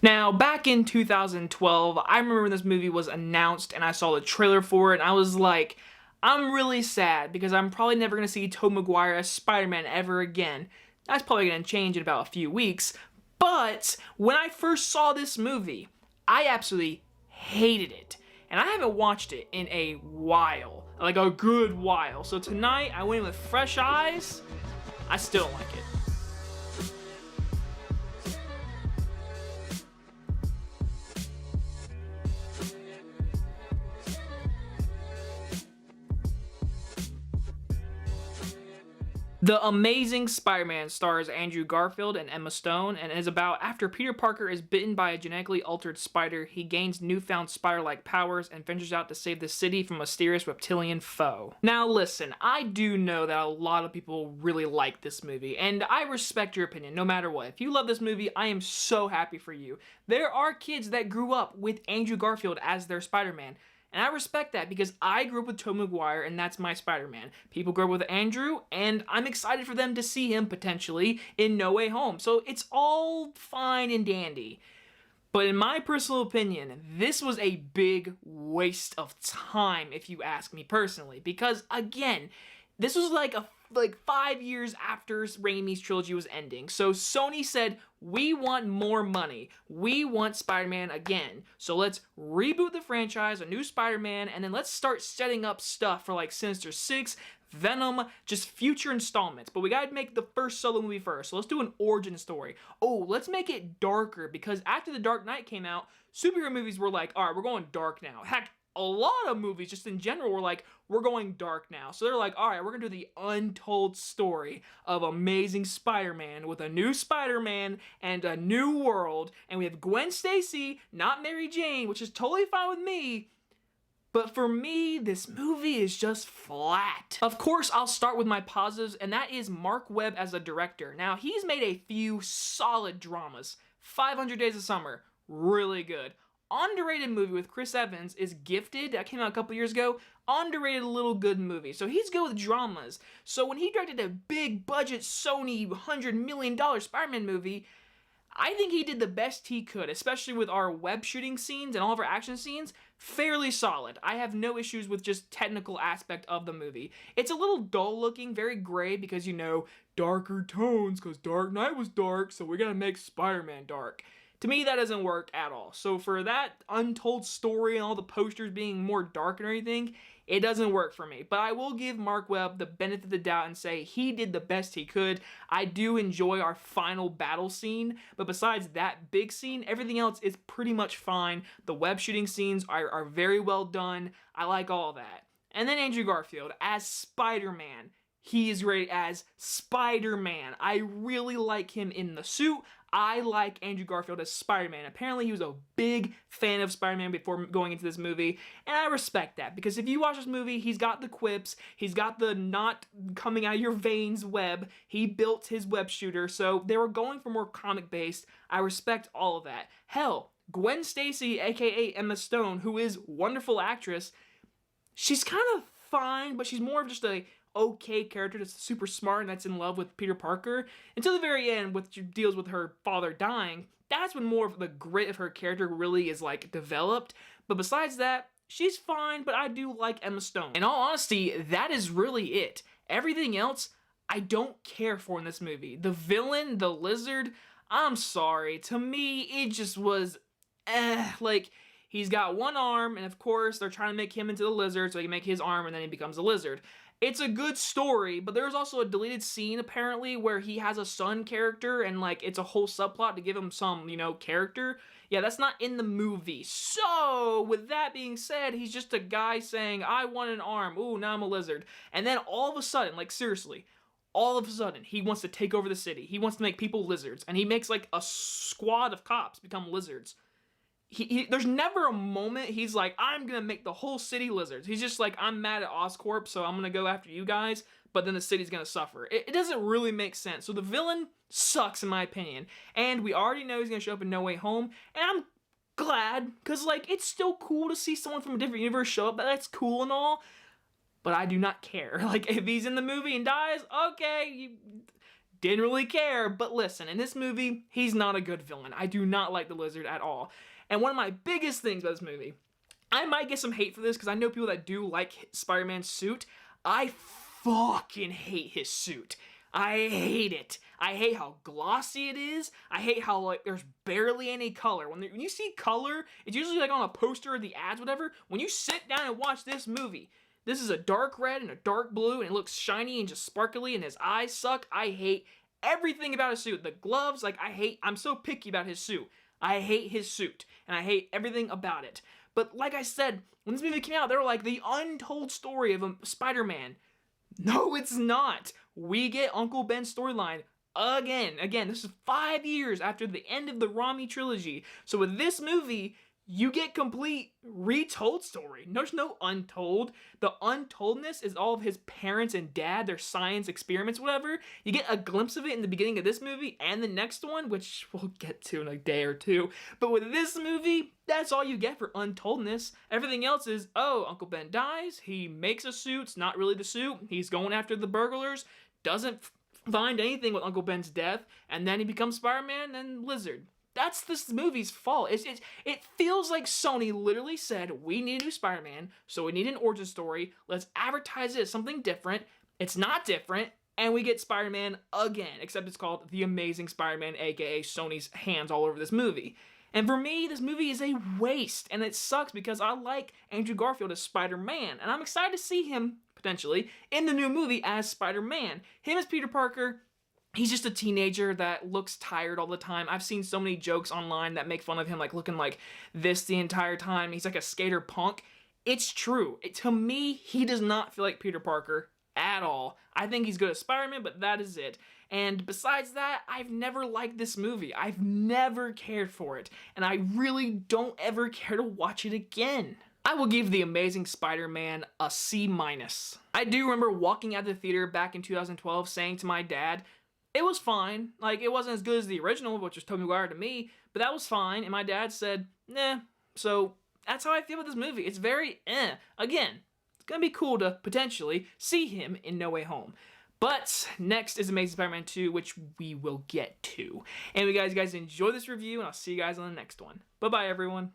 Now, back in 2012, I remember when this movie was announced and I saw the trailer for it, and I was like, I'm really sad because I'm probably never going to see Tobey Maguire as Spider-Man ever again. That's probably going to change in about a few weeks, but when I first saw this movie, I absolutely hated it. And I haven't watched it in a while, like a good while. So tonight, I went in with fresh eyes. I still don't like it. The Amazing Spider-Man stars Andrew Garfield and Emma Stone and is about after Peter Parker is bitten by a genetically altered spider, he gains newfound spider-like powers and ventures out to save the city from a mysterious reptilian foe. Now listen, I do know that a lot of people really like this movie, and I respect your opinion no matter what. If you love this movie, I am so happy for you. There are kids that grew up with Andrew Garfield as their Spider-Man. And I respect that because I grew up with Tobey Maguire and that's my Spider-Man. People grew up with Andrew and I'm excited for them to see him potentially in No Way Home. So it's all fine and dandy. But in my personal opinion, this was a big waste of time if you ask me personally. Because again, this was like 5 years after Raimi's trilogy was ending. So Sony said, we want more money. We want Spider-Man again. So let's reboot the franchise, a new Spider-Man, and then let's start setting up stuff for like Sinister Six, Venom, just future installments. But we gotta make the first solo movie first. So let's do an origin story. Oh, let's make it darker because after The Dark Knight came out, superhero movies were like, all right, we're going dark now. Heck, a lot of movies just in general were like, we're going dark now. So they're like, all right, we're going to do the untold story of Amazing Spider-Man with a new Spider-Man and a new world. And we have Gwen Stacy, not Mary Jane, which is totally fine with me. But for me, this movie is just flat. Of course, I'll start with my positives, and that is Mark Webb as a director. Now, he's made a few solid dramas. 500 Days of Summer, really good. Underrated movie with Chris Evans is Gifted. That came out a couple years ago. Underrated little good movie. So he's good with dramas. So when he directed a big budget Sony $100 million Spider-Man movie, I think he did the best he could, especially with our web shooting scenes and all of our action scenes. Fairly solid. I have no issues with just technical aspect of the movie. It's a little dull looking, very gray because, you know, darker tones because Dark Knight was dark, so we gotta make Spider-Man dark. To me, that doesn't work at all. So for that untold story and all the posters being more dark and everything, it doesn't work for me. But I will give Mark Webb the benefit of the doubt and say he did the best he could. I do enjoy our final battle scene, but besides that big scene, everything else is pretty much fine. The web shooting scenes are very well done. I like all that. And then Andrew Garfield as Spider-Man. He is great as Spider-Man. I really like him in the suit. I like Andrew Garfield as Spider-Man. Apparently, he was a big fan of Spider-Man before going into this movie, and I respect that, because if you watch this movie, he's got the quips, he's got the not coming out of your veins web, he built his web shooter, so they were going for more comic-based. I respect all of that. Hell, Gwen Stacy, aka Emma Stone, who is a wonderful actress, she's kind of fine, but she's more of just a okay character that's super smart and that's in love with Peter Parker until the very end, which deals with her father dying. That's when more of the grit of her character really is like developed. But besides that, she's fine, but I do like Emma Stone. In all honesty, that is really it. Everything else, I don't care for in this movie. The villain, the lizard, I'm sorry. To me, it just was, like, he's got one arm, and of course, they're trying to make him into the lizard so he can make his arm, and then he becomes a lizard. It's a good story, but there's also a deleted scene, apparently, where he has a son character, and, like, it's a whole subplot to give him some, you know, character. Yeah, that's not in the movie. So, with that being said, he's just a guy saying, I want an arm. Ooh, now I'm a lizard. And then all of a sudden, like, seriously, all of a sudden, he wants to take over the city. He wants to make people lizards, and he makes, like, a squad of cops become lizards. There's never a moment he's like, I'm gonna make the whole city lizards. He's just like, I'm mad at Oscorp, so I'm gonna go after you guys, but then the city's gonna suffer. It doesn't really make sense. So the villain sucks in my opinion. And we already know he's gonna show up in No Way Home, and I'm glad, because like, it's still cool to see someone from a different universe show up, that's cool and all, but I do not care. Like, if he's in the movie and dies, okay, Didn't really care, but listen, in this movie, he's not a good villain. I do not like the Lizard at all. And one of my biggest things about this movie, I might get some hate for this because I know people that do like Spider-Man's suit. I fucking hate his suit. I hate it. I hate how glossy it is. I hate how, like, there's barely any color. When you see color, it's usually like on a poster or the ads, whatever. When you sit down and watch this movie, this is a dark red and a dark blue, and it looks shiny and just sparkly, and his eyes suck. I hate everything about his suit. The gloves, like, I'm so picky about his suit. I hate his suit, and I hate everything about it. But like I said, when this movie came out, they were like, the untold story of a Spider-Man. No, it's not. We get Uncle Ben's storyline again. Again, this is 5 years after the end of the Raimi trilogy. So with this movie, you get complete retold story. There's no untold. The untoldness is all of his parents and dad, their science experiments, whatever. You get a glimpse of it in the beginning of this movie and the next one, which we'll get to in a day or two. But with this movie, that's all you get for untoldness. Everything else is, oh, Uncle Ben dies, he makes a suit, it's not really the suit, he's going after the burglars, doesn't find anything with Uncle Ben's death, and then he becomes Spider-Man and Lizard. That's this movie's fault. It feels like Sony literally said, we need a new Spider-Man, so we need an origin story. Let's advertise it as something different. It's not different, and we get Spider-Man again, except it's called The Amazing Spider-Man, aka Sony's hands all over this movie. And for me, this movie is a waste, and it sucks because I like Andrew Garfield as Spider-Man, and I'm excited to see him, potentially, in the new movie as Spider-Man. Him as Peter Parker, he's just a teenager that looks tired all the time. I've seen so many jokes online that make fun of him, like looking like this the entire time. He's like a skater punk. It's true. To me, he does not feel like Peter Parker at all. I think he's good as Spider-Man, but that is it. And besides that, I've never liked this movie. I've never cared for it. And I really don't ever care to watch it again. I will give The Amazing Spider-Man a C-. I do remember walking out of the theater back in 2012 saying to my dad, it was fine. Like, it wasn't as good as the original, which was Tobey Maguire to me, but that was fine. And my dad said, nah. So that's how I feel about this movie. It's very Again, it's gonna be cool to potentially see him in No Way Home. But next is Amazing Spider-Man 2, which we will get to. Anyway, guys enjoy this review, and I'll see you guys on the next one. Bye-bye, everyone.